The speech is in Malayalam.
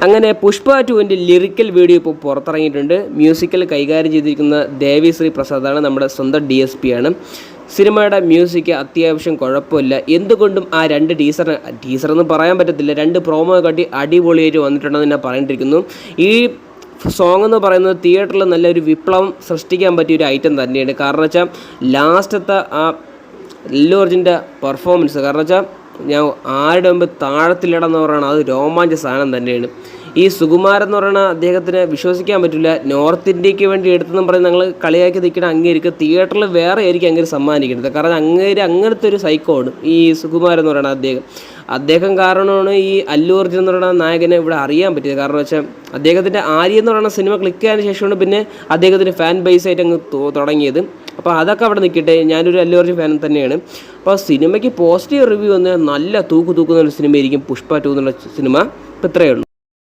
അങ്ങനെ പുഷ്പ 2 ലിറിക്കൽ വീഡിയോ ഇപ്പോൾ പുറത്തിറങ്ങിയിട്ടുണ്ട്. മ്യൂസിക്കൽ കൈകാര്യം ചെയ്തിരിക്കുന്ന ദേവിശ്രീ പ്രസാദാണ്, നമ്മുടെ സ്വന്തം DSP ആണ്. സിനിമയുടെ മ്യൂസിക് അത്യാവശ്യം കുഴപ്പമില്ല. എന്തുകൊണ്ടും ആ 2 ടീസറെന്ന് പറയാൻ പറ്റത്തില്ല, 2 പ്രോമോ കാട്ടി അടിപൊളിയായിട്ട് വന്നിട്ടുണ്ടെന്ന് ഞാൻ പറഞ്ഞിട്ടിരിക്കുന്നു. ഈ സോങ് എന്ന് പറയുന്നത് തിയേറ്ററിൽ നല്ലൊരു വിപ്ലവം സൃഷ്ടിക്കാൻ പറ്റിയൊരു ഐറ്റം തന്നെയാണ്. കാരണം വെച്ചാൽ ലാസ്റ്റത്തെ ആ അല്ലു അർജുൻ്റെ പെർഫോമൻസ്, കാരണം വെച്ചാൽ ഞാൻ ആരുടെ മുമ്പ് താഴത്തിലിടന്ന് പറയുന്നത് അത് രോമാഞ്ച സാധനം തന്നെയാണ്. ഈ സുകുമാരൻ എന്ന് പറയുന്ന അദ്ദേഹത്തിന് വിശ്വസിക്കാൻ പറ്റില്ല. നോർത്ത് ഇന്ത്യക്ക് വേണ്ടി എടുത്തെന്നും പറഞ്ഞ് ഞങ്ങൾ കളിയാക്കി നിൽക്കണം. അങ്ങേർക്ക് തിയേറ്ററിൽ വേറെ ആയിരിക്കും അങ്ങേര് സമ്മാനിക്കുന്നത്. കാരണം അങ്ങനത്തെ ഒരു സൈക്കോണ് ഈ സുകുമാരൻ എന്ന് പറയുന്ന അദ്ദേഹം കാരണമാണ് ഈ അല്ലു അർജുൻ എന്ന് പറയുന്ന നായകനെ ഇവിടെ അറിയാൻ പറ്റിയത്. കാരണം വെച്ചാൽ അദ്ദേഹത്തിൻ്റെ ആര്യ എന്ന് പറയുന്ന സിനിമ ക്ലിക്ക് ആയതിനു ശേഷമാണ് പിന്നെ അദ്ദേഹത്തിൻ്റെ ഫാൻ ബേസ് ആയിട്ട് അങ്ങ് തുടങ്ങിയത്. അപ്പോൾ അതൊക്കെ അവിടെ നിൽക്കട്ടെ, ഞാനൊരു അല്ലു അർജുൻ ഫാൻ തന്നെയാണ്. അപ്പോൾ സിനിമയ്ക്ക് പോസിറ്റീവ് റിവ്യൂ വന്ന് നല്ല തൂക്കുന്ന ഒരു സിനിമയായിരിക്കും പുഷ്പ 2 എന്നുള്ള സിനിമ. ഇപ്പോൾ ഇത്രയേ ഉള്ളൂ.